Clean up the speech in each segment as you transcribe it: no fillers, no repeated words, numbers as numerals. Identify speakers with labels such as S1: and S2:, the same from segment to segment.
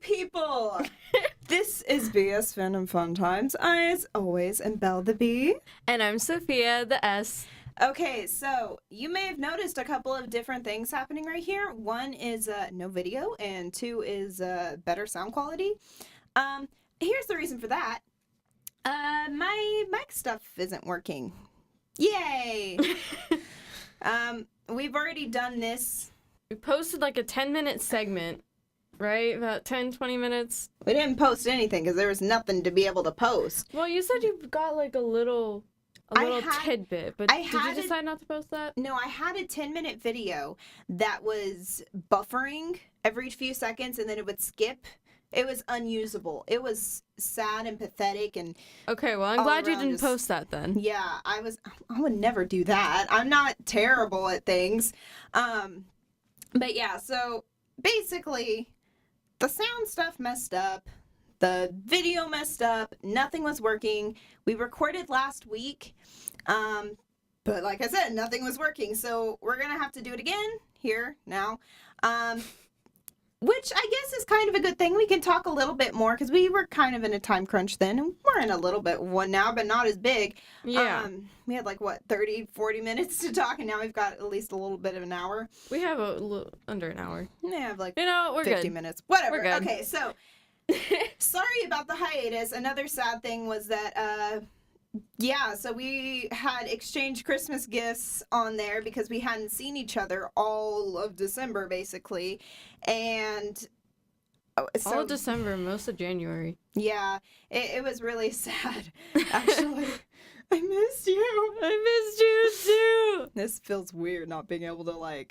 S1: people! This is BS Fandom Fun Times. I, as always, am Belle the B.
S2: And I'm Sophia the S.
S1: Okay, so you may have noticed a couple of different things happening right here. One is no video, and two is better sound quality. Here's the reason for that. My mic stuff isn't working. Yay! We've already done this.
S2: We posted like a 10-minute segment, right? About 10-20 minutes.
S1: We didn't post anything because there was nothing to be able to post.
S2: Well, you said you got like a little tidbit, but did you decide not to post that?
S1: No, I had a 10-minute video that was buffering every few seconds and then it would skip. It was unusable. It was sad and pathetic and
S2: okay, well, I'm glad you didn't post that then.
S1: Yeah, I would never do that. I'm not terrible at things. But yeah, so basically the sound stuff messed up. The video messed up. Nothing was working. We recorded last week. But like I said, nothing was working. So we're going to have to do it again here now. Which I guess is kind of a good thing. We can talk a little bit more because we were kind of in a time crunch then. And we're in a little bit one now, but not as big.
S2: Yeah.
S1: We had 30, 40 minutes to talk, and now we've got at least a little bit of an hour.
S2: We have under an hour.
S1: We have
S2: we're
S1: 50
S2: good.
S1: minutes. Whatever.
S2: We're good.
S1: Okay, so sorry about the hiatus. Another sad thing was that so we had exchanged Christmas gifts on there because we hadn't seen each other all of December, basically. And
S2: all of December, most of January.
S1: Yeah, it was really sad, actually. I missed you.
S2: I missed you, too.
S1: This feels weird, not being able to,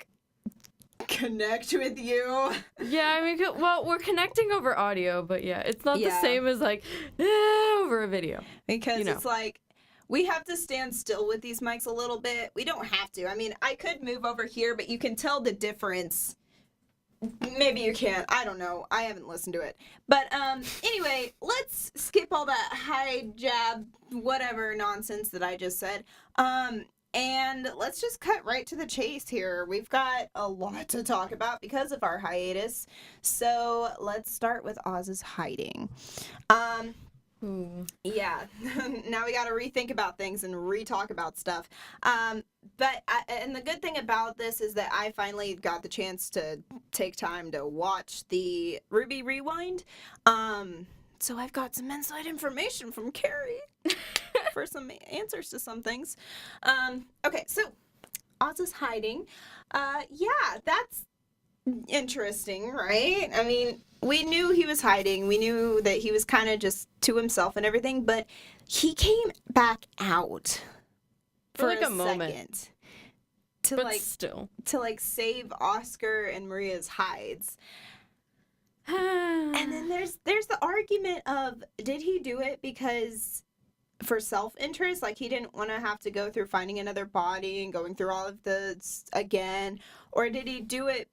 S1: connect with you.
S2: Yeah, I mean, well, we're connecting over audio, but yeah, it's not the same as, over a video.
S1: Because it's we have to stand still with these mics a little bit. We don't have to. I mean, I could move over here, but you can tell the difference. Maybe you can't. I don't know. I haven't listened to it. But anyway, let's skip all that high jab whatever nonsense that I just said. And let's just cut right to the chase here. We've got a lot to talk about because of our hiatus. So let's start with Oz's hiding. Yeah, now we got to rethink about things and re-talk about stuff. And the good thing about this is that I finally got the chance to take time to watch the Rwby Rewind. So I've got some inside information from Carrie for some answers to some things. Okay, so Oz's hiding. Yeah, that's interesting, right? I mean, we knew he was hiding. We knew that he was kind of just to himself and everything, but he came back out for a moment to save Oscar and Maria's hides. And then there's the argument of, did he do it because for self-interest, like he didn't want to have to go through finding another body and going through all of this again, or did he do it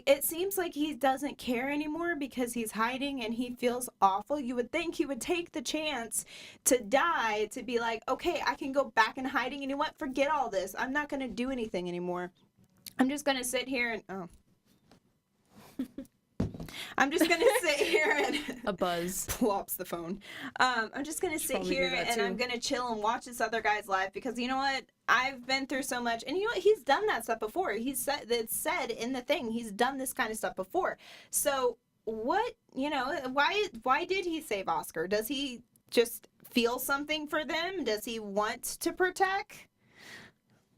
S1: it seems like he doesn't care anymore because he's hiding and he feels awful? You would think he would take the chance to die to be like, okay, I can go back in hiding, and you know what? Forget all this. I'm not going to do anything anymore. I'm just going to sit here and I'm just going to sit here and
S2: a buzz
S1: plops the phone. I'm just going to sit here and I'm going to chill and watch this other guy's life because you know what? I've been through so much, and you know what? He's done that stuff before. It's said in the thing, he's done this kind of stuff before. So what, why did he save Oscar? Does he just feel something for them? Does he want to protect?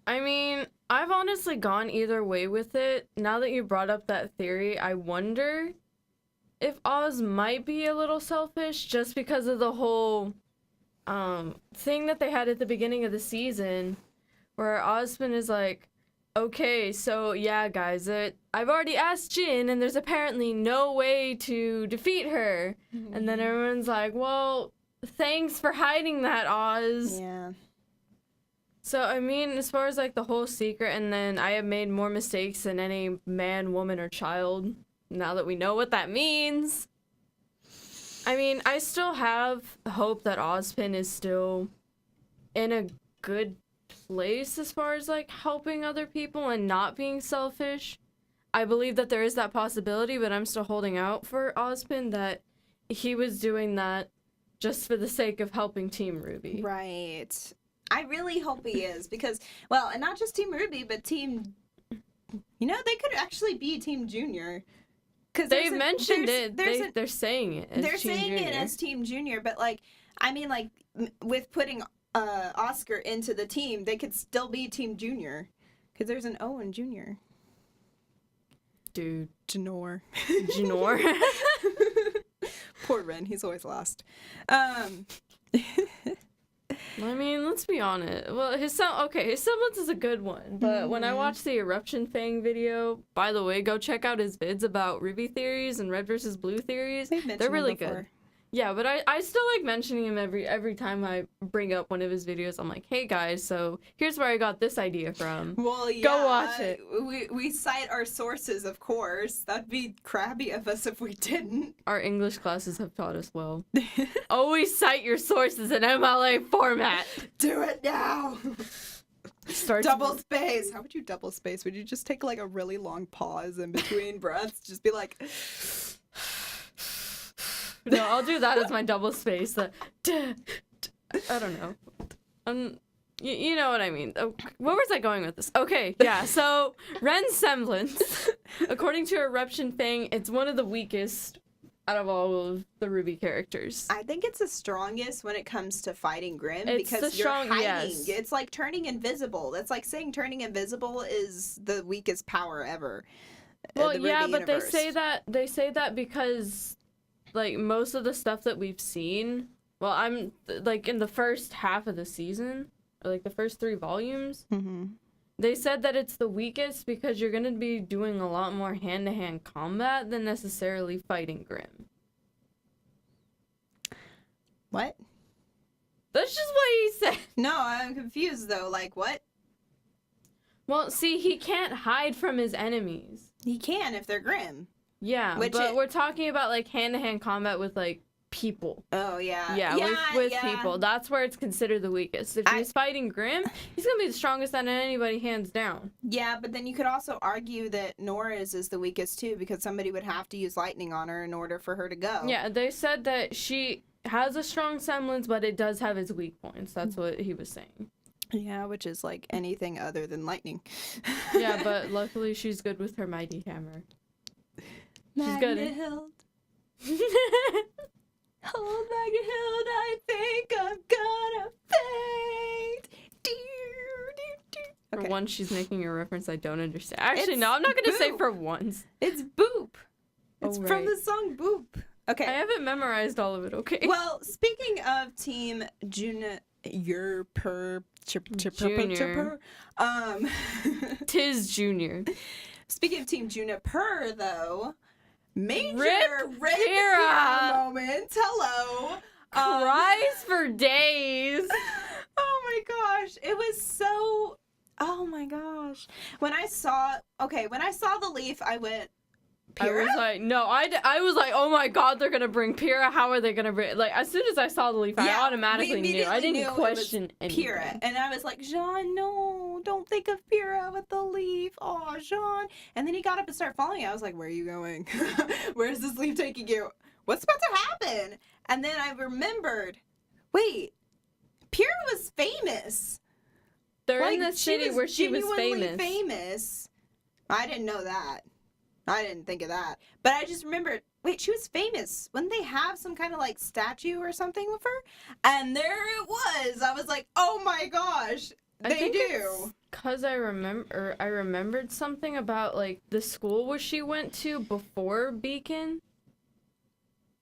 S2: I mean, I've honestly gone either way with it. Now that you brought up that theory, I wonder if Oz might be a little selfish just because of the whole thing that they had at the beginning of the season where Ozpin is like, okay, so yeah, guys, I've already asked Jin and there's apparently no way to defeat her. Mm-hmm. And then everyone's like, well, thanks for hiding that, Oz.
S1: Yeah.
S2: So, I mean, as far as, the whole secret, and then I have made more mistakes than any man, woman, or child, now that we know what that means. I mean, I still have hope that Ozpin is still in a good place as far as, helping other people and not being selfish. I believe that there is that possibility, but I'm still holding out for Ozpin that he was doing that just for the sake of helping Team Rwby.
S1: Right. I really hope he is because, well, and not just Team Rwby, but Team, they could actually be Team Junior. Because
S2: they mentioned it. They're saying it as
S1: they're
S2: Team
S1: saying
S2: Junior.
S1: it as Team Junior, but with putting Oscar into the team, they could still be Team Junior. Because there's an O in Junior.
S2: Dude.
S1: Janor. Poor Ren, he's always lost.
S2: I mean, let's be honest. Well, his semblance is a good one, but when I watched the Eruption Fang video, by the way, go check out his vids about Rwby theories and Red versus Blue theories. They're really good. Yeah, but I still like mentioning him every time I bring up one of his videos. I'm like, hey guys, so here's where I got this idea from.
S1: Well, yeah.
S2: Go watch it.
S1: We cite our sources, of course. That'd be crabby of us if we didn't.
S2: Our English classes have taught us well. Always cite your sources in MLA format.
S1: Do it now. Double space. How would you double space? Would you just take like a really long pause in between breaths? Just be like...
S2: No, I'll do that as my double space. I don't know. You know what I mean. Where was I going with this? Okay, yeah. So Ren's semblance, according to Eruption Fang, it's one of the weakest out of all of the Rwby characters.
S1: I think it's the strongest when it comes to fighting Grim
S2: because
S1: you're hiding.
S2: Yes.
S1: It's like turning invisible. That's like saying turning invisible is the weakest power ever.
S2: Well, yeah, but
S1: universe.
S2: they say that because like most of the stuff that we've seen, well, I'm like in the first half of the season, or like the first 3 volumes, they said that it's the weakest because you're going to be doing a lot more hand-to-hand combat than necessarily fighting Grim.
S1: What?
S2: That's just what he said.
S1: No, I'm confused though. Like, what?
S2: Well, see, he can't hide from his enemies.
S1: He can if they're Grim.
S2: Yeah, but we're talking about like hand-to-hand combat with like people.
S1: Oh yeah.
S2: Yeah, with people. That's where it's considered the weakest. If he's fighting Grim, he's gonna be the strongest out of anybody, hands down.
S1: Yeah, but then you could also argue that Nora's is the weakest too, because somebody would have to use lightning on her in order for her to go.
S2: Yeah, they said that she has a strong semblance, but it does have its weak points. That's what he was saying.
S1: Yeah, which is like anything other than lightning.
S2: Yeah, but luckily she's good with her mighty hammer. She's good.
S1: Hold Magnet-Hild, I think I'm gonna faint.
S2: For once, she's making a reference I don't understand. Actually, no, I'm not gonna say for once.
S1: It's Boop. It's
S2: right.
S1: from the song Boop. Okay.
S2: I haven't memorized all of it, okay?
S1: Well, speaking of Team Junior,
S2: Tis Junior.
S1: Speaking of Team Juniper, though, major
S2: Rip
S1: Pyrrha moment. Hello.
S2: Cries for days.
S1: Oh my gosh. It was so... Oh my gosh. When I saw the leaf, I went, Pyrrha?
S2: I was like, no, I was like, oh my god, they're gonna bring Pyrrha. How are they gonna bring? Like, as soon as I saw the leaf, I automatically knew. I didn't question anything.
S1: Pyrrha, and I was like, Jean, no, don't think of Pyrrha with the leaf. Oh, Jean. And then he got up and started following. I was like, where are you going? Where's this leaf taking you? What's about to happen? And then I remembered, wait, Pyrrha was famous.
S2: They're in the city where she was
S1: famous. I didn't know that. I didn't think of that. But I just remembered, wait, she was famous. Wouldn't they have some kind of like statue or something with her? And there it was. I was like, oh my gosh, they do.
S2: Because I remembered something about like the school where she went to before Beacon.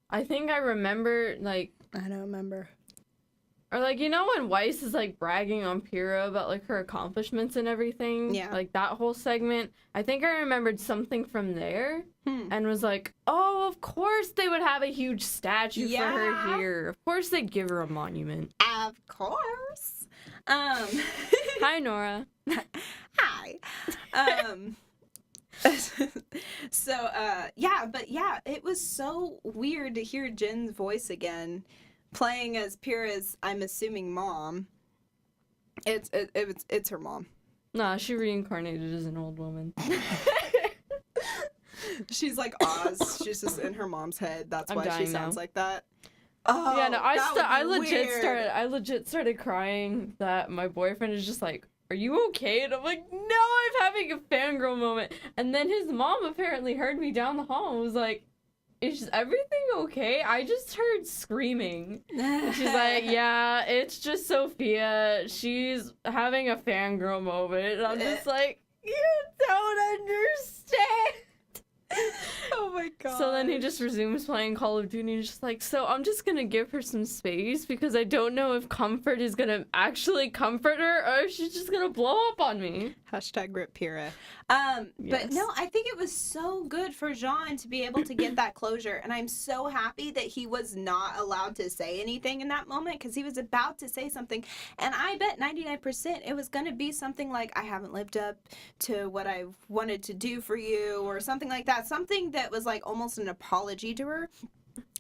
S2: I think I remember like...
S1: I don't remember.
S2: Or, like, you know when Weiss is, like, bragging on Pyrrha about, like, her accomplishments and everything?
S1: Yeah.
S2: Like, that whole segment. I think I remembered something from there and was like, oh, of course they would have a huge statue for her here. Of course they'd give her a monument.
S1: Of course.
S2: Hi, Nora.
S1: Hi. It was so weird to hear Jin's voice again. Playing as Pyrrha's, I'm assuming, mom. It's her mom.
S2: Nah, she reincarnated as an old woman.
S1: She's like Oz. She's just in her mom's head. That's
S2: I'm
S1: why she
S2: dying
S1: sounds
S2: now.
S1: like that. Oh,
S2: Yeah, no,
S1: that would be weird.
S2: I legit started crying that my boyfriend is just like, "Are you okay?" And I'm like, "No, I'm having a fangirl moment." And then his mom apparently heard me down the hall and was like, "Is everything okay? I just heard screaming." And she's like, "Yeah, it's just Sophia. She's having a fangirl moment." And I'm just like, "You don't understand."
S1: Oh my god.
S2: So then he just resumes playing Call of Duty and he's just like, "So I'm just gonna give her some space because I don't know if comfort is gonna actually comfort her or if she's just gonna blow up on me."
S1: Hashtag Rip Pira.
S2: Yes.
S1: But no, I think it was so good for Jean to be able to get that closure. And I'm so happy that he was not allowed to say anything in that moment because he was about to say something. And I bet 99% it was going to be something like, "I haven't lived up to what I wanted to do for you," or something like that. Something that was like almost an apology to her.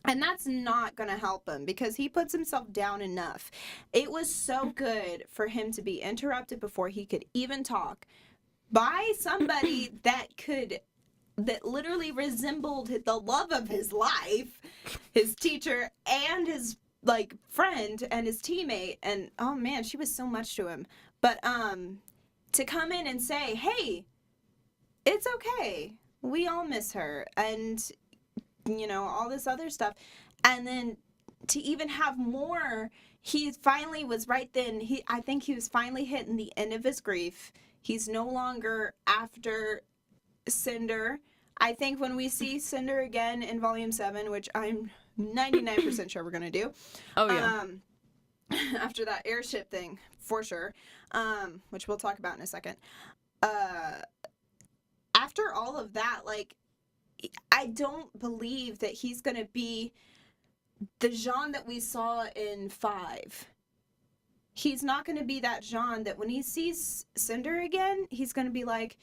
S1: And that's not going to help him because he puts himself down enough. It was so good for him to be interrupted before he could even talk by somebody that literally resembled the love of his life, his teacher and his like friend and his teammate. And oh man, she was so much to him. But to come in and say, "Hey, it's okay. We all miss her." And you know, all this other stuff. And then to even have more, he finally was right then. I think he was finally hitting the end of his grief. He's no longer after Cinder. I think when we see Cinder again in Volume 7, which I'm 99% sure we're going to do.
S2: Oh, yeah.
S1: After that airship thing, for sure, which we'll talk about in a second. After all of that, like, I don't believe that he's going to be the Jean that we saw in 5. He's not going to be that Jean that when he sees Cinder again, he's going to be like,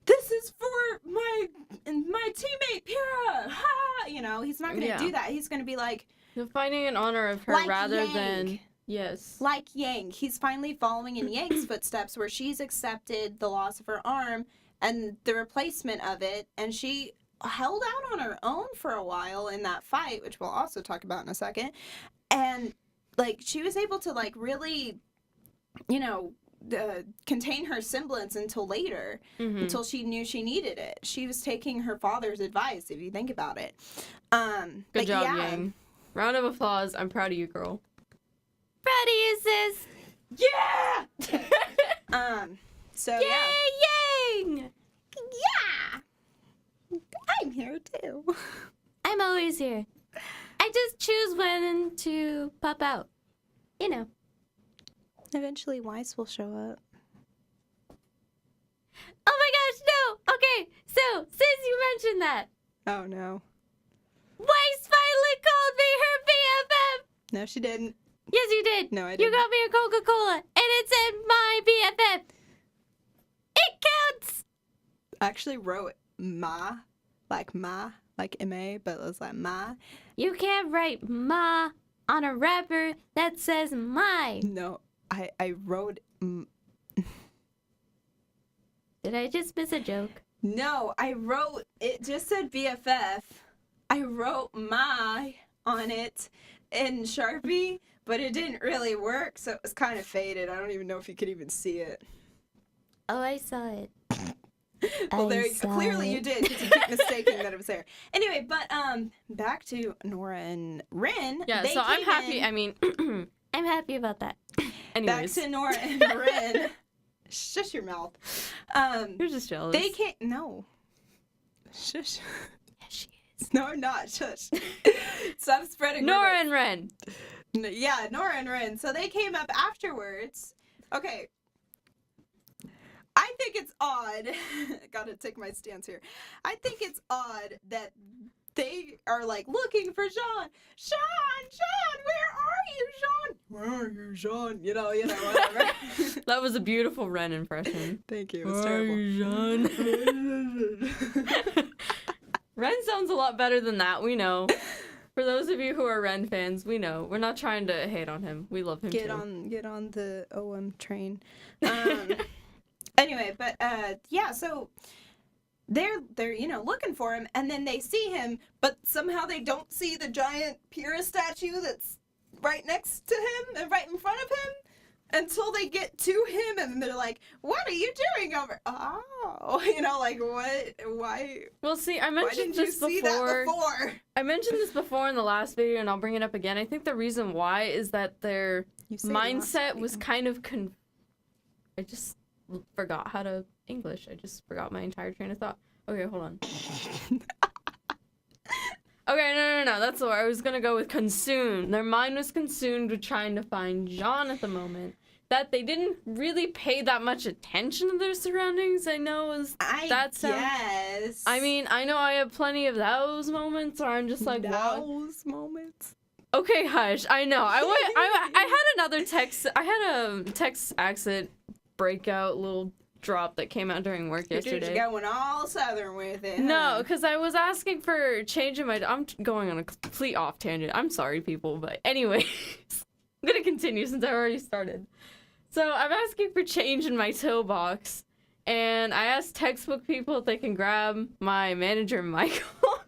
S1: "This is for my teammate, Pyrrha! Ha!" You know, he's not going to do that. He's going to be like...
S2: You're finding in honor of her
S1: like
S2: rather
S1: Yang.
S2: than... Yes.
S1: Like Yang. He's finally following in Yang's footsteps where she's accepted the loss of her arm and the replacement of it, and she held out on her own for a while in that fight, which we'll also talk about in a second. And like she was able to like really, you know, contain her semblance until later, until she knew she needed it. She was taking her father's advice, if you think about it.
S2: Good job, Yang. Round of applause. I'm proud of you, girl.
S3: Proud of you, sis.
S1: Yeah. So
S3: Yay, Yang!
S1: yeah. I'm here too.
S3: I'm always here. I just choose when to pop out. You know.
S1: Eventually, Weiss will show up.
S3: Oh my gosh, no! Okay, so, since you mentioned that,
S1: Oh no.
S3: Weiss finally called me her BFF!
S1: No, she didn't.
S3: Yes, you did.
S1: No, I
S3: You
S1: didn't.
S3: got me a Coca-Cola, and it said my BFF. It counts!
S1: I actually wrote ma, like M-A, but it was like ma.
S3: You can't write ma on a wrapper that says my.
S1: No, I wrote...
S3: Did I just miss a joke?
S1: No, I wrote... It just said BFF. I wrote my on it in Sharpie, but it didn't really work, so it was kind of faded. I don't even know if you could even see it.
S3: Oh, I saw it.
S1: Well, clearly you did, because you keep mistaking that it was there. Anyway, but back to Nora and Rin.
S2: Yeah, so I'm happy. I mean,
S3: I'm happy about that.
S2: anyways.
S1: Back to Nora and Rin. Shush your mouth.
S2: You're just jealous.
S1: They can't... No. Shush.
S3: Yes, she is.
S1: No, I'm not. Shush. Stop spreading
S2: Nora
S1: rumors.
S2: and Ren.
S1: Yeah, Nora and Rin. So they came up afterwards. Okay. I think it's odd. Gotta take my stance here. I think it's odd that they are like looking for Jean. Jean, where are you, Jean? Where are you, Jean? You know, whatever.
S2: That was a beautiful Ren impression.
S1: Thank you. It was terrible.
S2: Ren sounds a lot better than that, we know. For those of you who are Ren fans, we know. We're not trying to hate on him. We love him
S1: Get on the OM train. Anyway, but yeah, so they're looking for him, and then they see him, but somehow they don't see the giant Pyrrha statue that's right next to him and right in front of him until they get to him, and they're like, "What are you doing over?" Oh, like what? Why?
S2: Well, see, I
S1: Why
S2: mentioned
S1: didn't you
S2: this
S1: see that before?
S2: I mentioned this before in the last video, and I'll bring it up again. I think the reason why is that their mindset was kind of I just forgot how to English. I just forgot my entire train of thought. Okay, hold on. Okay, no. That's what I was gonna go with. Consumed. Their mind was consumed with trying to find John at the moment. That they didn't really pay that much attention to their surroundings. I know is
S1: Yes.
S2: I mean, I know I have plenty of those moments where I'm just like,
S1: those moments.
S2: Okay, hush. I know. I had another text. I had a text accent breakout little drop that came out during work yesterday.
S1: You're just going all southern with it.
S2: No, because I was asking for changing my. I'm going on a complete off tangent. I'm sorry, people, but anyways, I'm gonna continue since I already started. So I'm asking for change in my toe box, and I asked textbook people if they can grab my manager, Michael.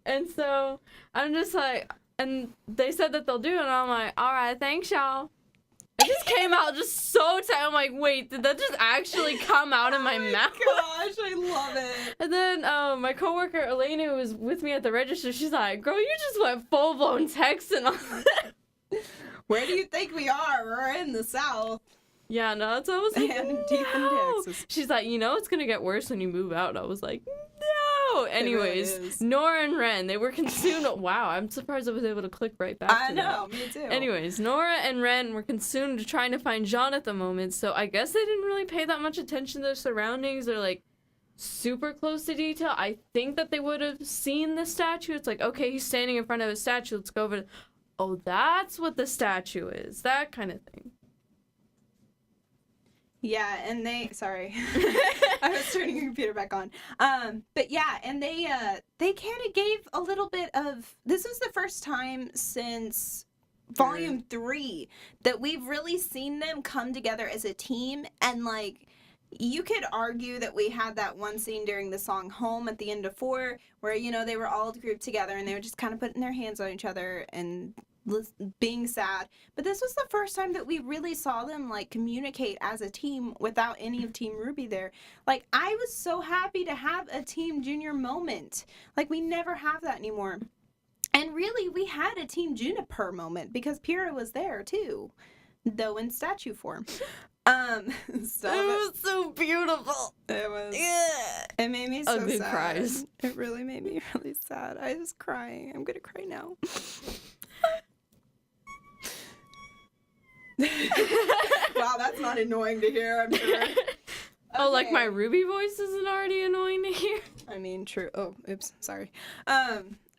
S2: And so I'm just like, and they said that they'll do it, and I'm like, all right, thanks, y'all. It just came out just so tight. I'm like, wait, did that just actually come out in my mouth?
S1: Gosh, I love it.
S2: And then my coworker Elena, who was with me at the register, she's like, girl, you just went full-blown Texan on that.
S1: Where do you think we are? We're in the South.
S2: Yeah, no, so I was like,
S1: And deep in
S2: no.
S1: Texas.
S2: She's like, it's gonna get worse when you move out. And I was like, no. Anyways,
S1: really is.
S2: Nora and Ren, they were consumed. Wow, I'm surprised I was able to click right back
S1: I
S2: to
S1: know,
S2: that.
S1: me too.
S2: Anyways, Nora and Ren were consumed trying to find John at the moment, so I guess they didn't really pay that much attention to their surroundings. They're like super close to detail. I think that they would have seen the statue. It's like, okay, he's standing in front of a statue. Let's go over. Oh, that's what the statue is. That kind of thing.
S1: Yeah, and sorry. I was turning your computer back on. But yeah, and they kind of gave a little bit of, this was the first time since Volume 3 that we've really seen them come together as a team, and like, you could argue that we had that one scene during the song Home at the end of 4 where, they were all grouped together and they were just kind of putting their hands on each other and being sad. But this was the first time that we really saw them, like, communicate as a team without any of Team Rwby there. Like, I was so happy to have a Team Junior moment. Like, we never have that anymore. And really, we had a Team Juniper moment because Pyrrha was there, too. Though in statue form. It was so beautiful. It was. Yeah. It made me so
S2: Ugly
S1: sad.
S2: cries.
S1: It really made me really sad. I was crying. I'm gonna cry now. Wow, that's not annoying to hear, I'm sure.
S2: Oh, like my
S1: Okay.
S2: Rwby voice isn't already annoying to hear?
S1: I mean, true. Oh, oops, sorry.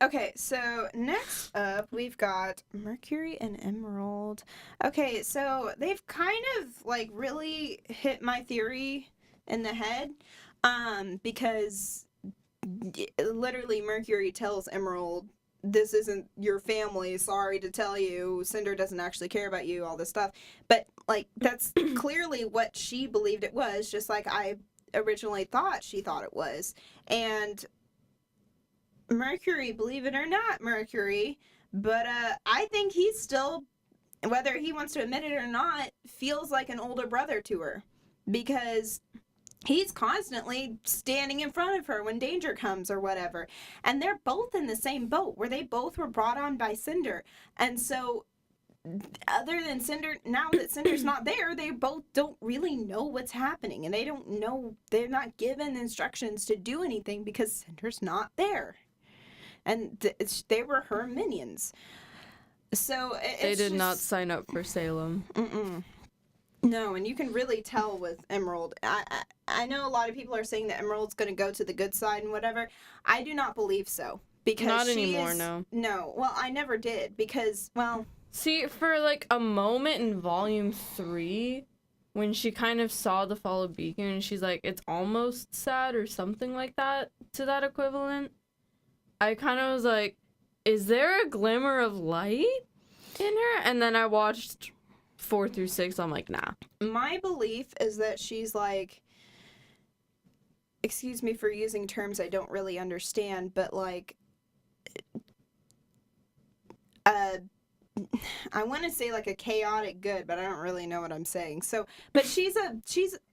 S1: Okay, so next up we've got Mercury and Emerald. Okay, so they've kind of like really hit my theory in the head, because literally Mercury tells Emerald, this isn't your family, sorry to tell you, Cinder doesn't actually care about you, all this stuff. But like, that's clearly what she believed it was, just like I originally thought she thought it was. And Mercury, believe it or not, Mercury, but I think he's still, whether he wants to admit it or not, feels like an older brother to her, because he's constantly standing in front of her when danger comes or whatever. And they're both in the same boat where they both were brought on by Cinder. And so other than Cinder, now that Cinder's not there, they both don't really know what's happening, and they don't know, they're not given instructions to do anything because Cinder's not there. And they were her minions. So
S2: They did not sign up for Salem.
S1: No, and you can really tell with Emerald. I know a lot of people are saying that Emerald's going to go to the good side and whatever. I do not believe so. Because
S2: Not
S1: she
S2: anymore,
S1: is,
S2: no.
S1: No, well, I never did because, well...
S2: See, for like a moment in Volume 3, when she kind of saw the fall of Beacon, and she's like, it's almost sad or something like that, to that equivalent, I kind of was like, is there a glimmer of light in her? And then I watched 4 through 6, I'm like, nah.
S1: My belief is that she's like... excuse me for using terms I don't really understand, but like, I want to say like a chaotic good, but I don't really know what I'm saying. So, but she's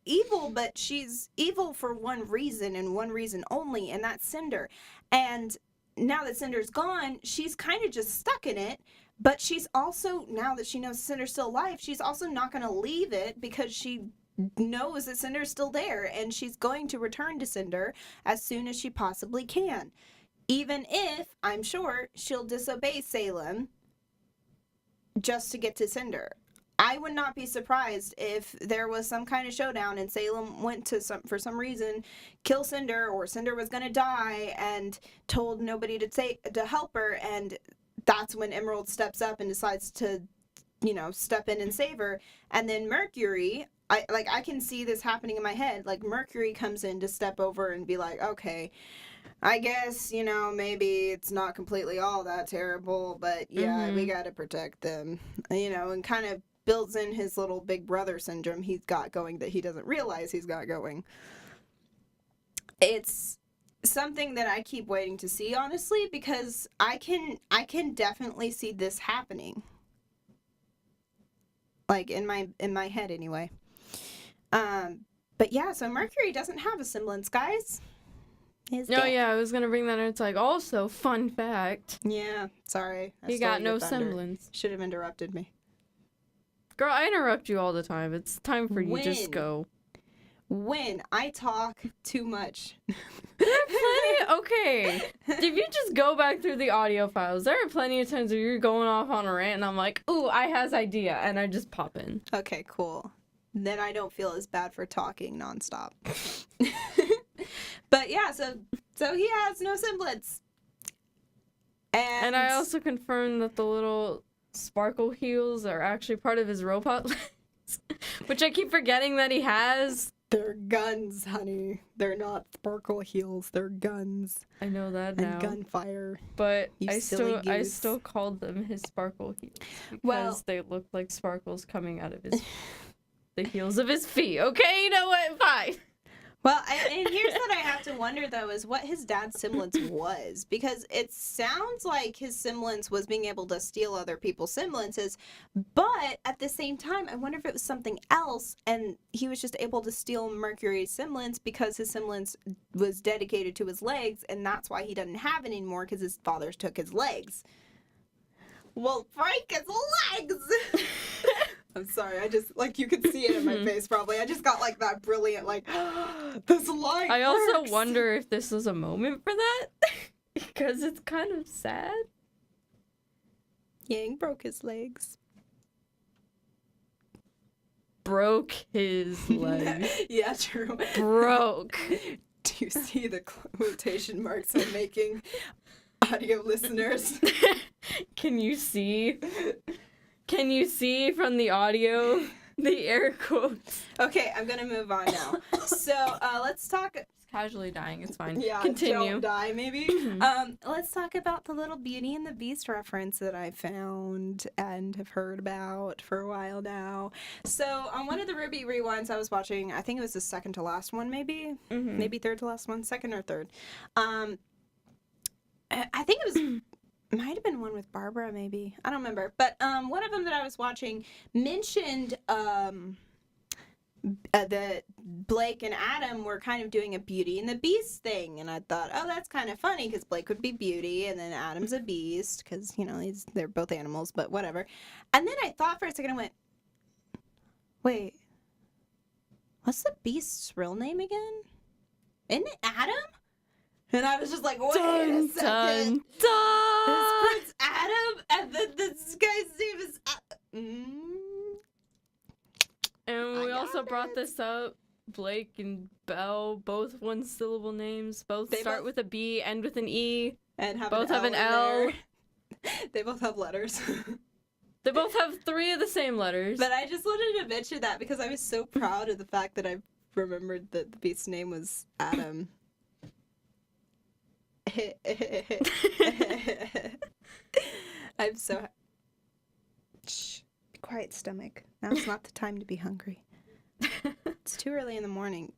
S1: evil, but she's evil for one reason and one reason only, and that's Cinder. And now that Cinder's gone, she's kind of just stuck in it. But she's also, now that she knows Cinder's still alive, she's also not going to leave it because she knows that Cinder's still there, and she's going to return to Cinder as soon as she possibly can. Even if, I'm sure, she'll disobey Salem just to get to Cinder. I would not be surprised if there was some kind of showdown and Salem went to for some reason kill Cinder, or Cinder was gonna die and told nobody to help her, and that's when Emerald steps up and decides to, step in and save her. And then Mercury, I can see this happening in my head. Like, Mercury comes in to step over and be like, okay, I guess, maybe it's not completely all that terrible, but yeah, we gotta protect them, and kind of builds in his little big brother syndrome he's got going that he doesn't realize he's got going. It's something that I keep waiting to see, honestly, because I can definitely see this happening. Like, in my head, anyway. But yeah, so Mercury doesn't have a semblance, guys.
S2: Yeah, I was gonna bring that in. It's like, also, fun fact.
S1: Yeah, sorry.
S2: He got no semblance.
S1: Should have interrupted me.
S2: Girl, I interrupt you all the time. It's time for you to just go.
S1: When I talk too much.
S2: Okay. If you just go back through the audio files, there are plenty of times where you're going off on a rant and I'm like, ooh, I has idea, and I just pop in.
S1: Okay, cool. Then I don't feel as bad for talking nonstop. But yeah, so he has no semblance. And
S2: I also confirmed that the little sparkle heels are actually part of his robot legs, which I keep forgetting that he has.
S1: They're guns, honey. They're not sparkle heels. They're guns.
S2: I know that now.
S1: And gunfire.
S2: But I still called them his sparkle heels because they look like sparkles coming out of the heels of his feet. Okay, you know what? Fine.
S1: Well, and here's what I have to wonder, though, is what his dad's semblance was. Because it sounds like his semblance was being able to steal other people's semblances. But at the same time, I wonder if it was something else. And he was just able to steal Mercury's semblance because his semblance was dedicated to his legs. And that's why he doesn't have it anymore, because his father took his legs. Well, Frank has legs! I'm sorry, I just, you could see it in my face, probably. I just got, that brilliant, this line
S2: I
S1: works.
S2: also wonder if this was a moment for that, because it's kind of sad.
S1: Yang broke his legs.
S2: Broke his legs.
S1: Yeah, true.
S2: Broke.
S1: Do you see the quotation marks I'm making, audio listeners?
S2: Can you see? Can you see from the audio the air quotes?
S1: Okay, I'm gonna move on now. So let's talk.
S2: Just casually dying, it's fine.
S1: Yeah,
S2: continue.
S1: Don't die, maybe. Let's talk about the little Beauty and the Beast reference that I found and have heard about for a while now. So on one of the Rwby rewinds I was watching, I think it was the second to last one, maybe third to last one, second or third. I think it was. Might have been one with Barbara, maybe. I don't remember. But one of them that I was watching mentioned that Blake and Adam were kind of doing a Beauty and the Beast thing. And I thought, oh, that's kind of funny because Blake would be Beauty and then Adam's a Beast because, they're both animals, but whatever. And then I thought for a second, I went, wait, what's the Beast's real name again? Isn't it Adam? And I was just like, wait a second.
S2: Dun, dun.
S1: This Prince Adam, and then this guy's name is
S2: And we also brought this up. Blake and Belle, both one-syllable names. Both start with a B, end with an E.
S1: And
S2: both have an L.
S1: They both have letters.
S2: They both have 3 of the same letters.
S1: But I just wanted to mention that because I was so proud of the fact that I remembered that the Beast's name was Adam. I'm so shh, quiet stomach. Now's not the time to be hungry. It's too early in the morning.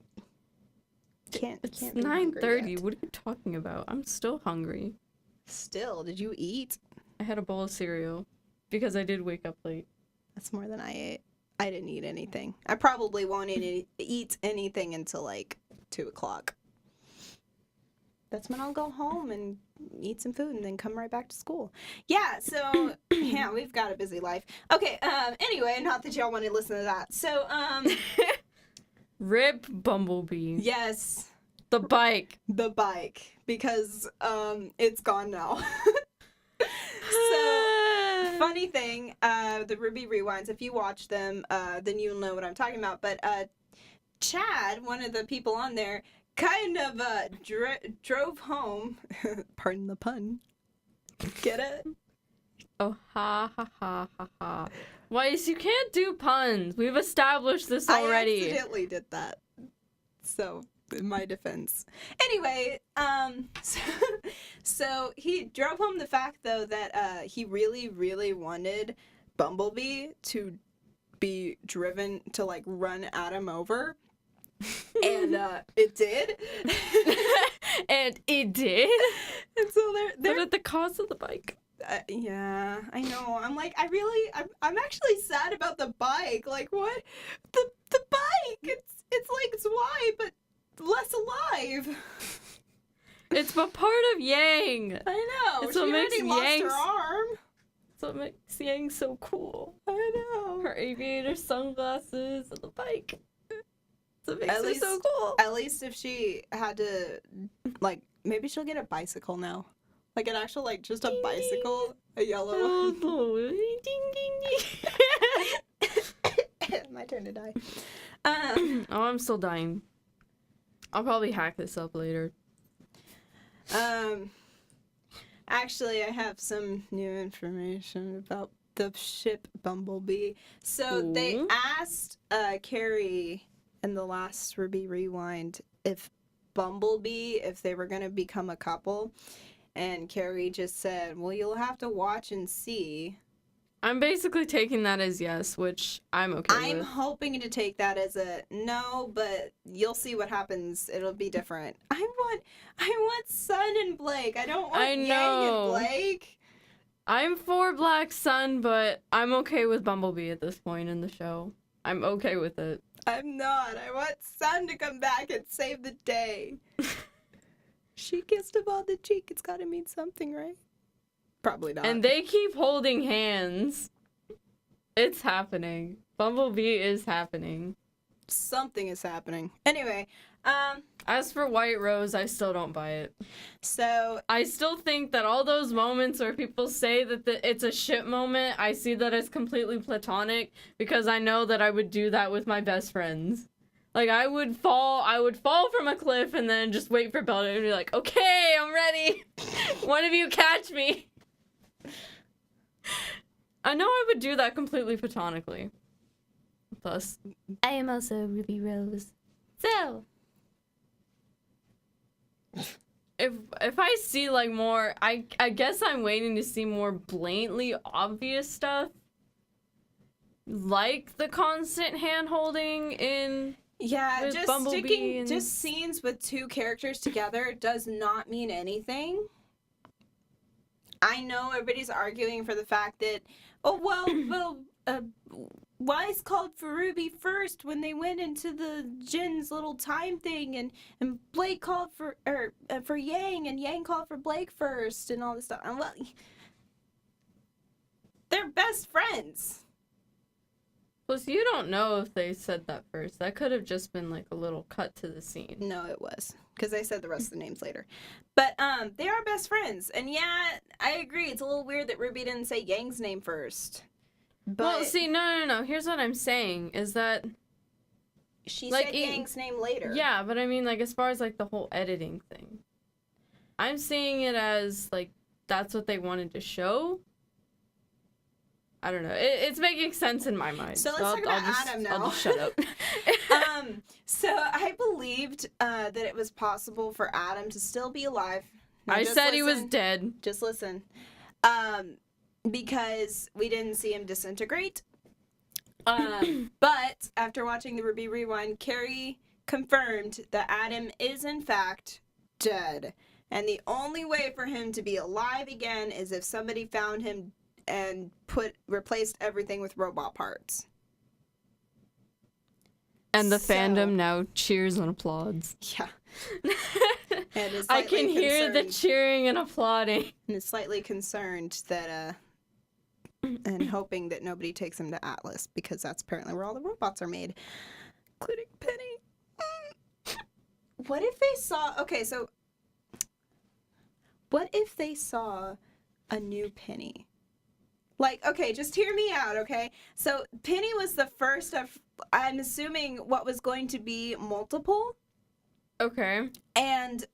S2: It's
S1: can't be hungry
S2: 9:30.
S1: yet.
S2: What are you talking about? I'm still hungry.
S1: Still, did you eat?
S2: I had a bowl of cereal because I did wake up late.
S1: That's more than I ate. I didn't eat anything. I probably won't eat anything until like 2 o'clock. That's when I'll go home and eat some food and then come right back to school. Yeah, so yeah, we've got a busy life. Okay, anyway, not that y'all want to listen to that. So,
S2: Rip Bumblebee.
S1: yes,
S2: The bike.
S1: the bike, because it's gone now. So, funny thing, the Rwby rewinds, if you watch them, then you'll know what I'm talking about. But Chad, one of the people on there, kind of drove home. Pardon the pun. Get it?
S2: Oh, ha ha ha ha ha. Weiss, you can't do puns. We've established this already.
S1: I accidentally did that. So, in my defense. Anyway, so he drove home the fact, though, that he really, really wanted Bumblebee to be driven to, like, run Adam over. And it did.
S2: And it did.
S1: And so they're
S2: But at the cost of the bike.
S1: yeah, I know. I'm like, I'm actually sad about the bike. Like, what? The bike. It's like Zwei, but less alive.
S2: It's a part of Yang.
S1: I know.
S2: It's
S1: She
S2: what makes
S1: already lost
S2: Yang
S1: her arm.
S2: That's what makes Yang so cool.
S1: I know.
S2: Her aviator sunglasses and the bike. That's what makes
S1: At
S2: her
S1: least-
S2: so cool.
S1: At least if she had to, like, maybe she'll get a bicycle now. Like an actual, like, just a
S2: Ding,
S1: bicycle, a yellow
S2: Oh,
S1: one.
S2: no. Ding, ding, ding.
S1: My turn to die.
S2: Oh, I'm still dying. I'll probably hack this up later.
S1: Actually, I have some new information about the ship Bumblebee. So they
S2: Ooh.
S1: asked Carrie in the last Rwby Rewind if they were going to become a couple. And Carrie just said, well, you'll have to watch and see.
S2: I'm basically taking that as yes, which I'm okay
S1: I'm
S2: with.
S1: hoping to take that as a no, but you'll see what happens. It'll be different. I want Sun and Blake. I don't want
S2: I
S1: Yang
S2: know.
S1: and Blake.
S2: I'm for Black Sun, but I'm okay with Bumblebee at this point in the show. I'm okay with it.
S1: I'm not. I want Sun to come back and save the day. She kissed him on the cheek. It's got to mean something, right? Probably not.
S2: And they keep holding hands. It's happening. Bumblebee is happening.
S1: Something is happening. Anyway,
S2: As for White Rose, I still don't buy it.
S1: so
S2: I still think that all those moments where people say that it's a ship moment, I see that as completely platonic because I know that I would do that with my best friends. Like, I would fall from a cliff and then just wait for Bella to be like, okay, I'm ready. One of you catch me. I know I would do that completely platonically. Plus,
S3: I am also Ruby Rose. So,
S2: if I see like more, I guess I'm waiting to see more blatantly obvious stuff, like the constant hand holding in.
S1: yeah,
S2: With
S1: just
S2: Bumblebee
S1: sticking
S2: and-
S1: just scenes with two characters together does not mean anything. I know everybody's arguing for the fact that, Wise called for Rwby first when they went into the Jin's little time thing, and Blake called for Yang, and Yang called for Blake first, and all this stuff. And, well, they're best friends.
S2: Plus, you don't know if they said that first. That could have just been like a little cut to the scene.
S1: No, it was, because I said the rest of the names later. But they are best friends, and yeah, I agree. It's a little weird that Rwby didn't say Yang's name first. But
S2: Well, see, no. Here's what I'm saying is that,
S1: she
S2: like,
S1: said Yang's name later.
S2: yeah, but I mean, like, as far as like the whole editing thing, I'm seeing it as like that's what they wanted to show. I don't know. It's making sense in my mind.
S1: So let's talk about Adam now.
S2: I'll just shut up.
S1: So I believed that it was possible for Adam to still be alive. Now,
S2: I
S1: just
S2: said he was
S1: listen.
S2: dead.
S1: Just listen. Because we didn't see him disintegrate. But after watching the Rwby Rewind, Carrie confirmed that Adam is in fact dead. And the only way for him to be alive again is if somebody found him and replaced everything with robot parts.
S2: And the
S1: So-
S2: fandom now cheers and applauds.
S1: Yeah. And is
S2: I
S1: slightly
S2: can hear the
S1: concerned-
S2: cheering and applauding.
S1: and is slightly concerned that and hoping that nobody takes him to Atlas, because that's apparently where all the robots are made, including Penny. What if they saw what if they saw a new Penny? Like, okay, just hear me out, okay? So Penny was the first of, I'm assuming, what was going to be multiple.
S2: Okay.
S1: And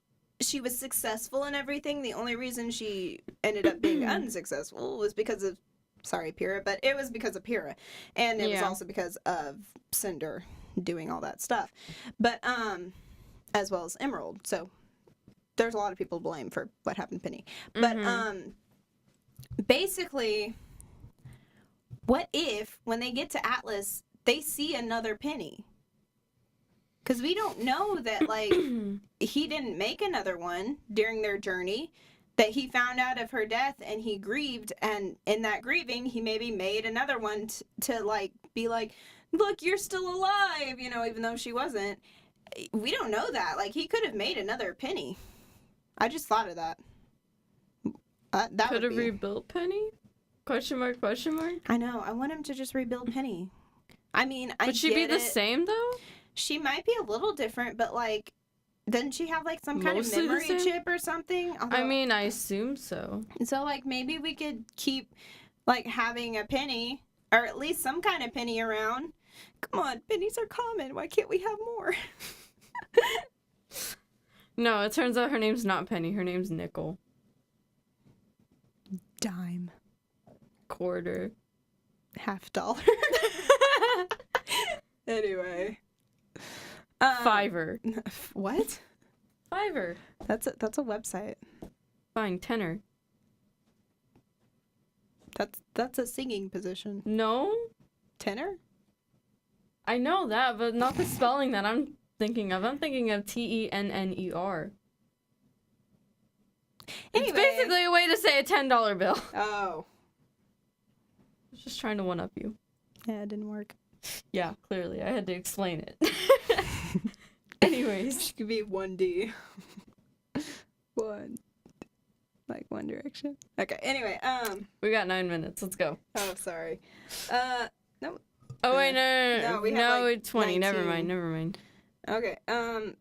S1: she was successful in everything. The only reason she ended up being unsuccessful was because of, sorry, Pyrrha, but it was because of Pyrrha. And it was
S2: Yeah.
S1: also because of Cinder doing all that stuff. But, as well as Emerald. So there's a lot of people to blame for what happened to Penny. But, basically, what if, when they get to Atlas, they see another Penny? Because we don't know that, like, he didn't make another one during their journey, that he found out of her death and he grieved, and in that grieving, he maybe made another one to like, be like, look, you're still alive, you know, even though she wasn't. We don't know that. Like, he could have made another Penny. I just thought of that. That
S2: Could
S1: would
S2: have
S1: be...
S2: rebuilt Penny? Question mark, question mark?
S1: I know. I want him to just rebuild Penny. I mean, I
S2: Would she be
S1: get
S2: the
S1: it.
S2: same, though?
S1: She might be a little different, but, like, doesn't she have, like, some kind of
S2: Mostly the
S1: memory
S2: same?
S1: chip or something?
S2: I
S1: Although-
S2: mean, I assume so.
S1: so, like, maybe we could keep, like, having a Penny, or at least some kind of Penny around. Come on, pennies are common. Why can't we have more?
S2: No, it turns out her name's not Penny. Her name's Nickel.
S1: Dime.
S2: Quarter.
S1: $50. Anyway.
S2: Fiver.
S1: What?
S2: Fiver.
S1: That's a website.
S2: Fine, tenor.
S1: That's a singing position.
S2: No?
S1: Tenor?
S2: I know that, but not the spelling that I'm thinking of. I'm thinking of Tenner.
S1: Anyway.
S2: It's basically a way to say a $10 bill.
S1: Oh.
S2: I was just trying to one-up you.
S1: Yeah, it didn't work.
S2: Yeah, clearly. I had to explain it. Anyways.
S1: She could be 1D. Like One Direction. Okay, anyway,
S2: We got 9 minutes. Let's go.
S1: oh, sorry. No.
S2: Oh, wait, no.
S1: No, we have, like,
S2: 20. Never
S1: 19.
S2: mind.
S1: Okay, so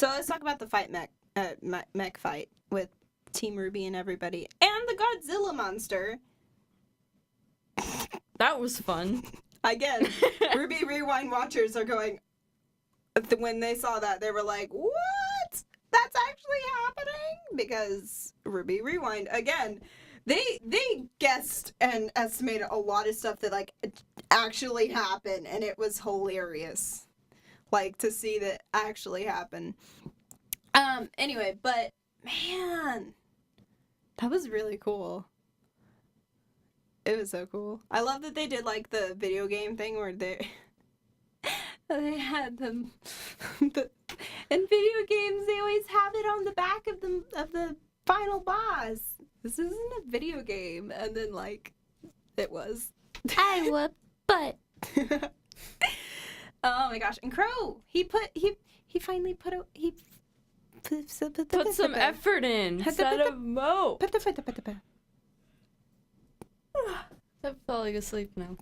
S1: let's talk about the fight mech fight with Team Rwby and everybody. And the Godzilla monster.
S2: That was fun.
S1: Again, Rwby Rewind watchers are going, when they saw that, they were like, what? That's actually happening? Because Rwby Rewind, again, they guessed and estimated a lot of stuff that, like, actually happened, and it was hilarious. Like, to see that actually happen. Anyway, but, man, that was really cool. It was so cool. I love that they did, like, the video game thing where they had them. In video games, they always have it on the back of the final boss. This isn't a video game. And then, like, it was.
S3: I would, but
S1: Oh my gosh. And Crow, he finally put
S2: Put some effort in. Set a moat. I'm falling asleep now.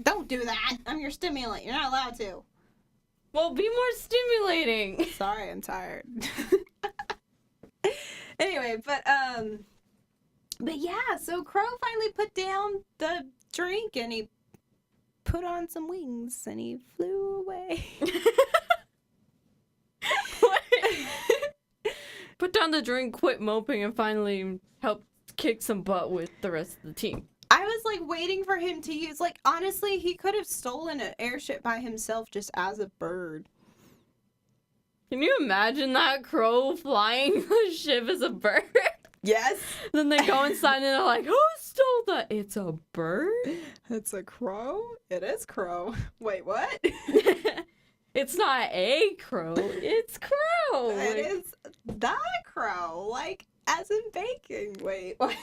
S1: Don't do that. I'm your stimulant. You're not allowed to.
S2: Well, be more stimulating.
S1: Sorry, I'm tired. Anyway, but yeah, so Crow finally put down the drink and he put on some wings and he flew away.
S2: Put down the drink, quit moping, and finally help kick some butt with the rest of the team.
S1: I was like waiting for him to use, like, honestly, he could have stolen an airship by himself just as a bird.
S2: Can you imagine that Crow flying the ship as a bird?
S1: Yes.
S2: Then they go inside and they're like, who stole that? It's a bird?
S1: It's a crow? It is Crow. Wait, what?
S2: It's not a crow. It's crow.
S1: It is the crow, like as in baking. Wait, what?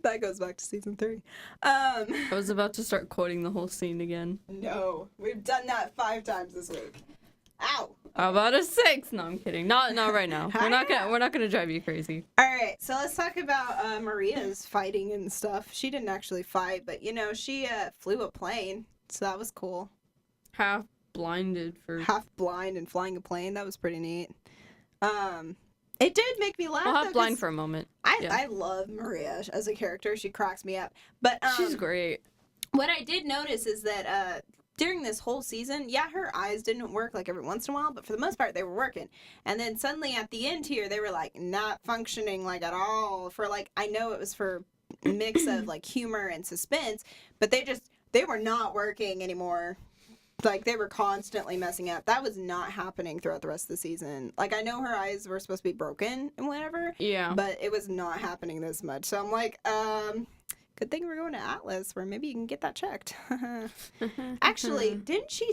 S1: That goes back to season 3.
S2: I was about to start quoting the whole scene again.
S1: No, we've done that 5 times this week. Ow.
S2: How about a 6? No, I'm kidding. Not right now. We're not gonna drive you crazy.
S1: All right, so let's talk about Maria's fighting and stuff. She didn't actually fight, but she flew a plane, so that was cool.
S2: Half blinded for.
S1: Half blind and flying a plane. That was pretty neat. It did make me laugh.
S2: Well, half
S1: though,
S2: blind
S1: 'cause
S2: for a moment.
S1: I love Maria as a character. She cracks me up. But
S2: She's great.
S1: What I did notice is that during this whole season, her eyes didn't work like every once in a while, but for the most part they were working. And then suddenly at the end here, they were like not functioning like at all. For like, I know it was for a mix of like humor and suspense, but they were not working anymore. Like, they were constantly messing up. That was not happening throughout the rest of the season. Like, I know her eyes were supposed to be broken and whatever.
S2: Yeah.
S1: But it was not happening this much. So I'm like, good thing we're going to Atlas, where maybe you can get that checked. Actually, didn't she...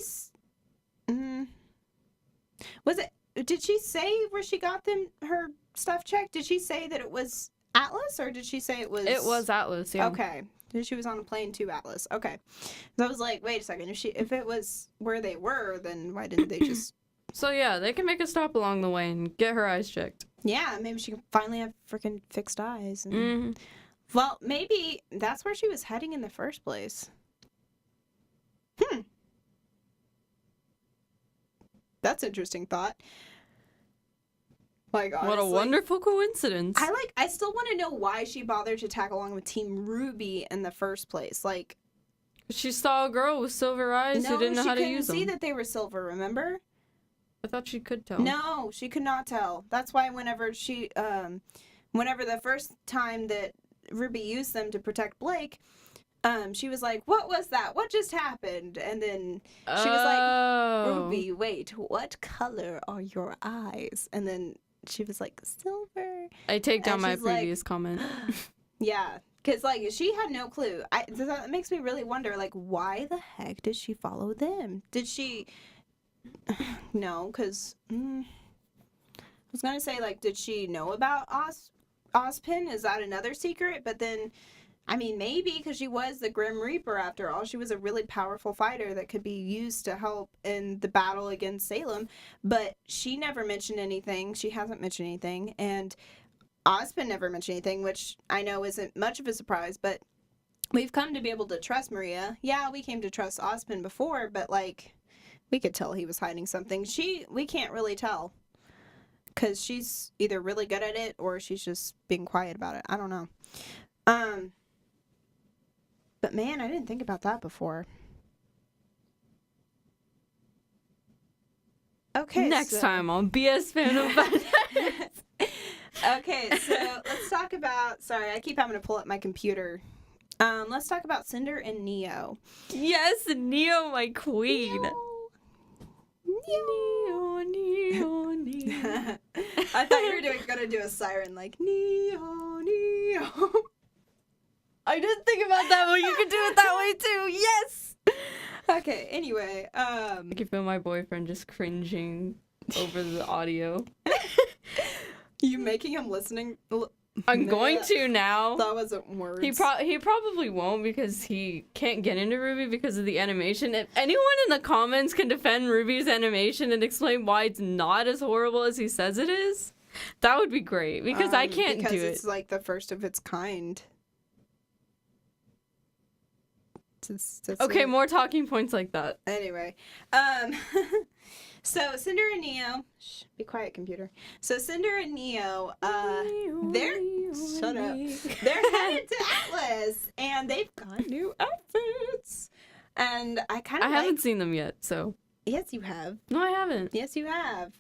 S1: Did she say where she got her stuff checked? Did she say that it was Atlas, or did she say it was...
S2: It was Atlas, yeah.
S1: Okay. She was on a plane to Atlas. Okay. So I was like, wait a second. If it was where they were, then why didn't they just...
S2: So yeah, they can make a stop along the way and get her eyes checked.
S1: Yeah, maybe she can finally have freaking fixed eyes. And... Well, maybe that's where she was heading in the first place. That's an interesting thought. Like, honestly,
S2: what a wonderful coincidence.
S1: I still want to know why she bothered to tag along with Team Rwby in the first place. Like,
S2: she saw a girl with silver eyes who didn't know how to use them.
S1: she couldn't see that they were silver, remember?
S2: I thought she could tell.
S1: No, she could not tell. That's why whenever the first time that Rwby used them to protect Blake, she was like, what was that? What just happened? And then she was like, Rwby, wait, what color are your eyes? And then she was like, silver.
S2: I take down my previous comment.
S1: Yeah, because like she had no clue. That makes me really wonder, like, why the heck did she follow them? Did she? No, because I was gonna say, like, did she know about Ozpin? Is that another secret? But then, I mean, maybe, because she was the Grim Reaper after all. She was a really powerful fighter that could be used to help in the battle against Salem. But she never mentioned anything. She hasn't mentioned anything. And Ozpin never mentioned anything, which I know isn't much of a surprise. But we've come to be able to trust Maria. Yeah, we came to trust Ozpin before, but, like, we could tell he was hiding something. We can't really tell. Because she's either really good at it or she's just being quiet about it. I don't know. But man, I didn't think about that before. Okay.
S2: Next time on BS Fandom Podcast.
S1: Okay, so let's talk about... Sorry, I keep having to pull up my computer. Let's talk about Cinder and Neo.
S2: Yes, Neo, my queen.
S1: Neo. I thought you were gonna do a siren like Neo, Neo.
S2: I didn't think about that, but you could do it that way too. Yes.
S1: Okay. Anyway,
S2: I can feel my boyfriend just cringing over the audio.
S1: You making him listening?
S2: I'm going to now.
S1: That wasn't words.
S2: He probably won't because he can't get into Rwby because of the animation. If anyone in the comments can defend Ruby's animation and explain why it's not as horrible as he says it is, that would be great because I can't do it.
S1: Because it's like the first of its kind.
S2: Okay, more talking points like that.
S1: Anyway, so Cinder and Neo, be quiet, computer. So Cinder and Neo, they're headed to Atlas, and they've got new outfits. And I
S2: haven't seen them yet, so.
S1: Yes, you have.
S2: No, I haven't.
S1: Yes, you have.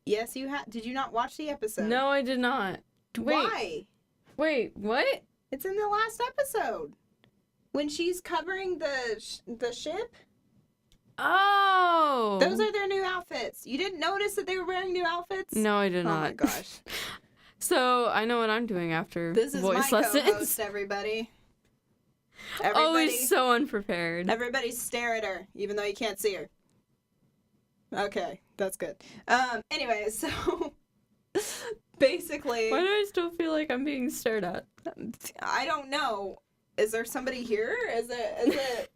S1: Yes, you have. Did you not watch the episode?
S2: No, I did not.
S1: Why?
S2: Wait, what?
S1: It's in the last episode. When she's covering the ship.
S2: Oh.
S1: Those are their new outfits. You didn't notice that they were wearing new outfits?
S2: No, I did not.
S1: Oh my gosh.
S2: So I know what I'm doing after
S1: this is
S2: voice
S1: my
S2: lessons.
S1: co-host, everybody.
S2: Always so unprepared.
S1: Everybody stare at her, even though you can't see her. Okay, that's good. Anyway, so basically,
S2: Why do I still feel like I'm being stared at?
S1: I don't know. Is there somebody here? Is it?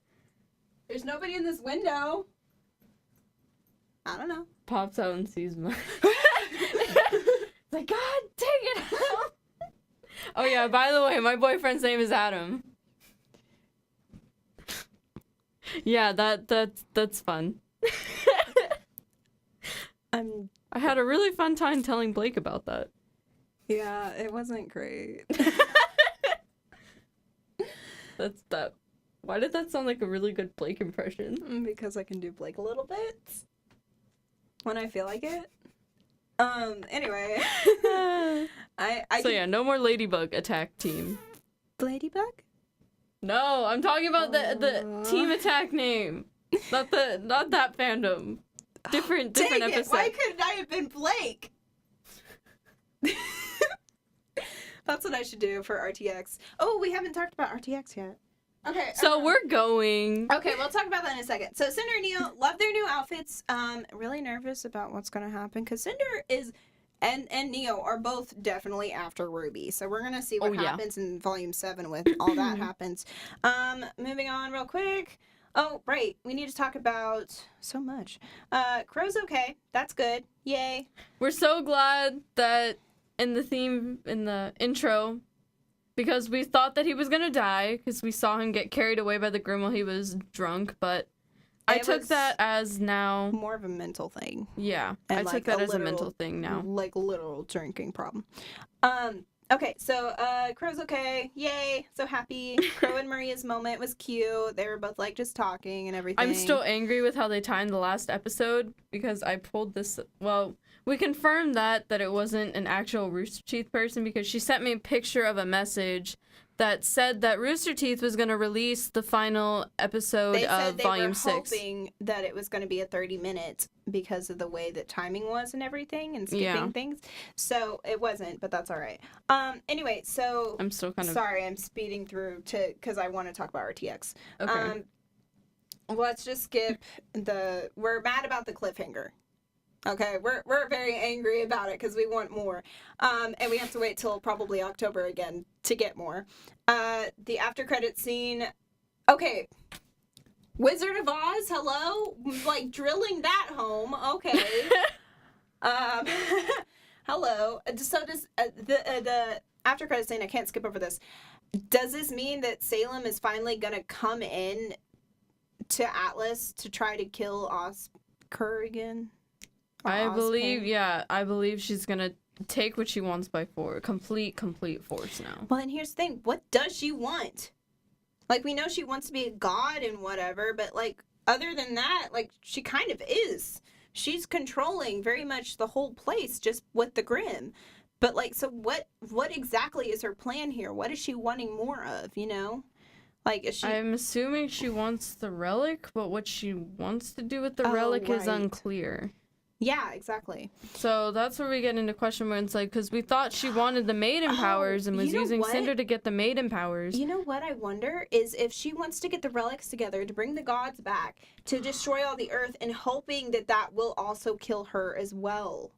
S1: There's nobody in this window. I don't know.
S2: Pops out and sees my. Like, God dang it! Oh yeah, by the way, my boyfriend's name is Adam. Yeah, that's fun. I had a really fun time telling Blake about that.
S1: Yeah, it wasn't great.
S2: That's that. Why did that sound like a really good Blake impression?
S1: Because I can do Blake a little bit when I feel like it. Anyway.
S2: So yeah, no more ladybug attack team.
S1: Ladybug?
S2: No, I'm talking about the team attack name. Not that fandom. Different
S1: Dang
S2: episode.
S1: It, why couldn't I have been Blake? That's what I should do for RTX. Oh, we haven't talked about RTX yet. Okay.
S2: So we're going.
S1: Okay, we'll talk about that in a second. So Cinder and Neo love their new outfits. Really nervous about what's gonna happen because Cinder is and Neo are both definitely after Rwby. So we're gonna see what happens in Volume 7 with all that happens. Moving on real quick. Oh, right. We need to talk about so much. Crow's okay. That's good. Yay.
S2: We're so glad that in the intro, because we thought that he was gonna die because we saw him get carried away by the Grim while he was drunk, but I took that as now
S1: more of a mental thing.
S2: Yeah,
S1: and
S2: I took that as a mental thing now.
S1: Like literal drinking problem. Okay, so Crow's okay. Yay, so happy. Crow and Maria's moment was cute. They were both like just talking and everything.
S2: I'm still angry with how they timed the last episode because I pulled this. Well, we confirmed that it wasn't an actual Rooster Teeth person because she sent me a picture of a message that said that Rooster Teeth was going to release the final episode of Volume 6.
S1: They were hoping that it was going to be a 30 minutes because of the way that timing was and everything and skipping things. So it wasn't, but that's all right. Anyway, so
S2: I'm still kind of
S1: sorry, I'm speeding through because I want to talk about RTX.
S2: Okay.
S1: Let's just skip we're mad about the cliffhanger. Okay, we're very angry about it because we want more. And we have to wait till probably October again to get more. The after credit scene. Okay. Wizard of Oz, hello? Like drilling that home. Okay. Hello. So does the after credit scene, I can't skip over this. Does this mean that Salem is finally gonna come in to Atlas to try to kill Oscar again?
S2: I believe she's gonna take what she wants by force. Complete force now.
S1: Well, and here's the thing. What does she want? Like, we know she wants to be a god and whatever, but, like, other than that, like, she kind of is. She's controlling very much the whole place just with the Grimm. But, like, so what exactly is her plan here? What is she wanting more of, you know? Like, is she...
S2: I'm assuming she wants the relic, but what she wants to do with the relic is unclear.
S1: Yeah, exactly.
S2: So that's where we get into question marks, like, because we thought she wanted the maiden powers and was using Cinder to get the maiden powers.
S1: You know what I wonder is if she wants to get the relics together to bring the gods back, to destroy all the earth, and hoping that will also kill her as well.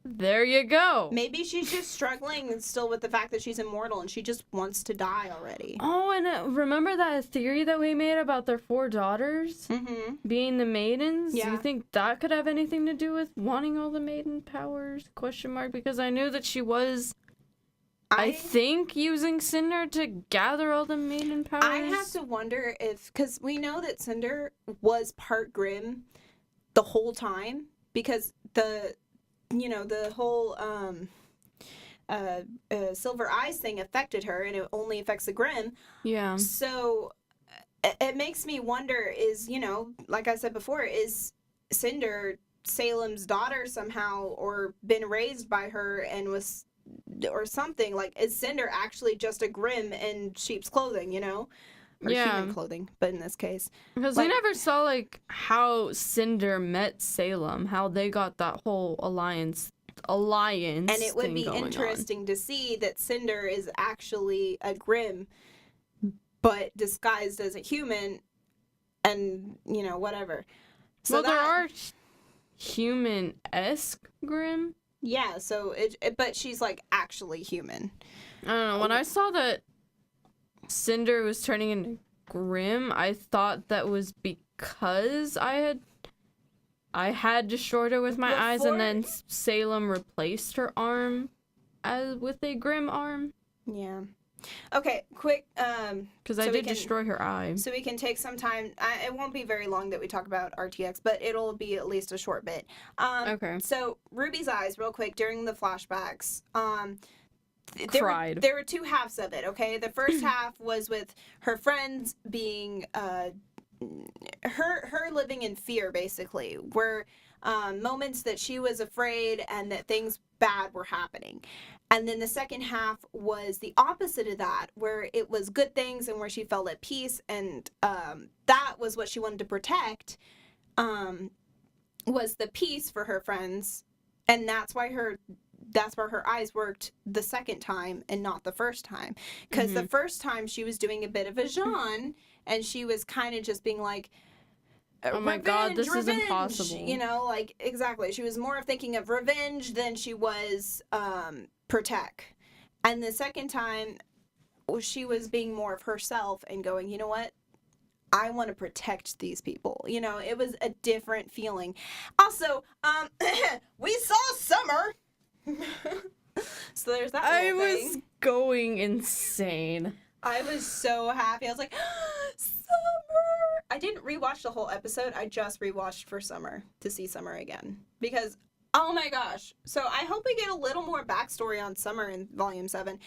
S2: There you go.
S1: Maybe she's just struggling still with the fact that she's immortal and she just wants to die already.
S2: Oh, and remember that theory that we made about their 4 daughters being the maidens?
S1: Yeah.
S2: Do you think that could have anything to do with wanting all the maiden powers? Question mark. Because I knew that she was, I think, using Cinder to gather all the maiden powers.
S1: I have to wonder if, because we know that Cinder was part Grimm the whole time, because the whole Silver Eyes thing affected her, and it only affects the Grimm.
S2: Yeah.
S1: So it makes me wonder, is, like I said before, is Cinder Salem's daughter somehow, or been raised by her and was, or something? Like, is Cinder actually just a Grimm in sheep's clothing, Or human clothing, but in this case.
S2: Because we never saw, how Cinder met Salem, how they got that whole alliance alliance.
S1: And it would
S2: thing
S1: be
S2: going on.
S1: interesting to see that Cinder is actually a Grimm, but disguised as a human, and, whatever. So
S2: Well, there are human-esque Grimm.
S1: Yeah, so but she's, like, actually human.
S2: I don't know. When I saw that Cinder was turning into Grimm, I thought that was because I had destroyed her with my eyes, and then Salem replaced her arm with a Grimm arm.
S1: Yeah. Okay, quick.
S2: Because I did destroy her eye.
S1: So we can take some time. It won't be very long that we talk about RTX, but it'll be at least a short bit.
S2: Okay.
S1: So Ruby's eyes, real quick, during the flashbacks.
S2: Cried.
S1: There were two halves of it. Okay, the first half was with her friends being her living in fear, basically, where moments that she was afraid and that things bad were happening. And then the second half was the opposite of that, where it was good things and where she felt at peace, and that was what she wanted to protect, was the peace for her friends, and that's why her eyes worked the second time and not the first time. Because the first time she was doing a bit of a Jean, and she was kind of just being like,
S2: oh my god, this is impossible.
S1: Like, exactly. She was more thinking of revenge than she was protect. And the second time, she was being more of herself and going, you know what? I want to protect these people. It was a different feeling. Also, we saw Summer. So there's that
S2: I
S1: little
S2: was
S1: thing.
S2: going insane.
S1: I was so happy. I was like, Summer! I didn't rewatch the whole episode. I just rewatched for Summer to see Summer again. Because, oh my gosh. So I hope we get a little more backstory on Summer in Volume 7.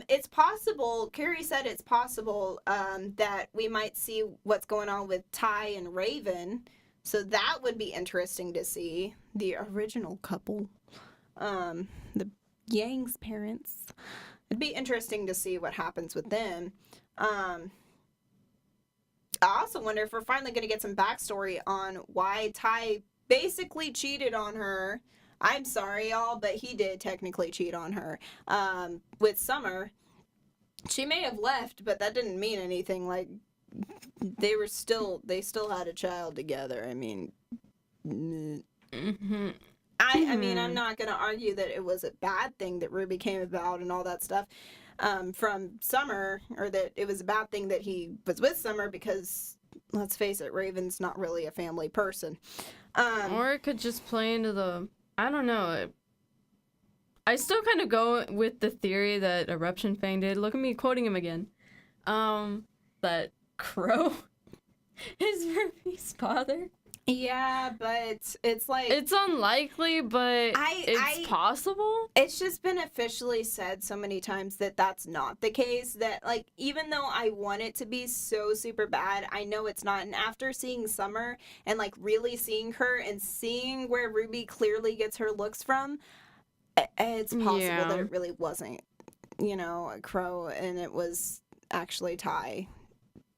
S1: It's possible, Carrie said it's possible that we might see what's going on with Ty and Raven. So that would be interesting to see. The original couple. The Yang's parents. It'd be interesting to see what happens with them. I also wonder if we're finally going to get some backstory on why Ty basically cheated on her. I'm sorry, y'all, but he did technically cheat on her with Summer. She may have left, but that didn't mean anything. Like, they still had a child together. I mean,
S2: Mm-hmm.
S1: I mean, I'm not going to argue that it was a bad thing that Rwby came about and all that stuff from Summer, or that it was a bad thing that he was with Summer, because, let's face it, Raven's not really a family person.
S2: Or it could just play into I don't know. I still kind of go with the theory that Eruption Fang did. Look at me quoting him again. That Crow is Ruby's father.
S1: Yeah, but it's like...
S2: It's unlikely, but it's possible.
S1: It's just been officially said so many times that that's not the case. That, like, even though I want it to be so super bad, I know it's not. And after seeing Summer and, like, really seeing her and seeing where Rwby clearly gets her looks from, it's possible that it really wasn't, a Crow, and it was actually Ty.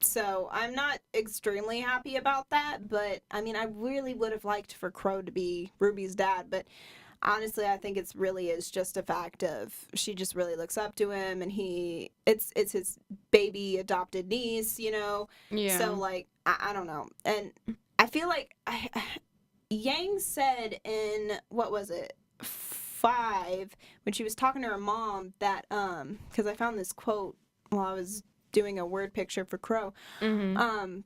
S1: So I'm not extremely happy about that, but I mean, I really would have liked for Crow to be Ruby's dad, but honestly, I think it's really is just a fact of she just really looks up to him, and it's his baby adopted niece, Yeah. So, like, I don't know. And I feel like Yang said in, what was it, 5, when she was talking to her mom, that, because I found this quote while I was doing a word picture for Crow, that,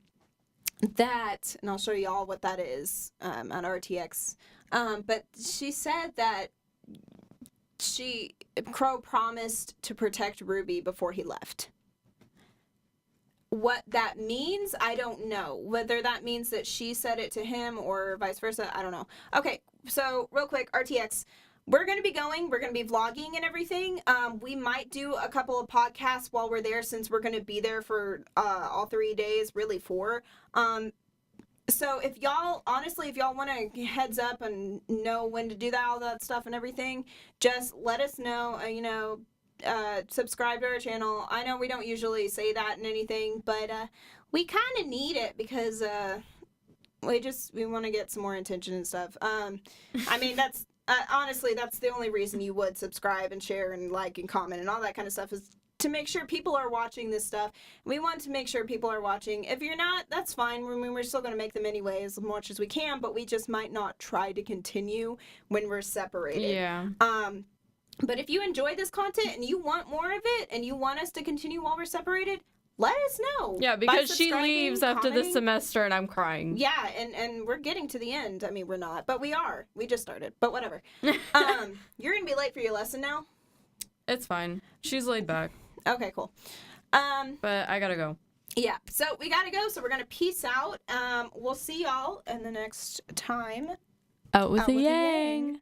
S1: and I'll show y'all what that is on RTX, but she said that Crow promised to protect Rwby before he left. What that means, I don't know. Whether that means that she said it to him or vice versa, I don't know. Okay, so real quick, RTX. We're going to be vlogging and everything. We might do a couple of podcasts while we're there, since we're going to be there for all 3 days, really 4. So if y'all want to heads up and know when to do that, all that stuff and everything, just let us know, subscribe to our channel. I know we don't usually say that in anything, but we kind of need it, because we want to get some more attention and stuff. I mean, honestly, that's the only reason you would subscribe and share and like and comment and all that kind of stuff is to make sure people are watching this stuff. We want to make sure people are watching. If you're not, that's fine. I mean, we're still going to make them anyway as much as we can, but we just might not try to continue when we're separated.
S2: Yeah.
S1: But if you enjoy this content and you want more of it and you want us to continue while we're separated, let us know.
S2: Yeah,
S1: by
S2: because she
S1: subscribing,
S2: leaves after the
S1: commenting.
S2: semester and I'm crying.
S1: Yeah, and we're getting to the end. I mean, we're not, but we are. We just started, but whatever. You're gonna be late for your lesson now.
S2: It's fine. She's laid back.
S1: Okay, cool.
S2: But I gotta go.
S1: Yeah, so we gotta go. So we're gonna peace out. We'll see y'all in the next time.
S3: Out with
S1: Out
S3: the
S1: with the
S3: yang.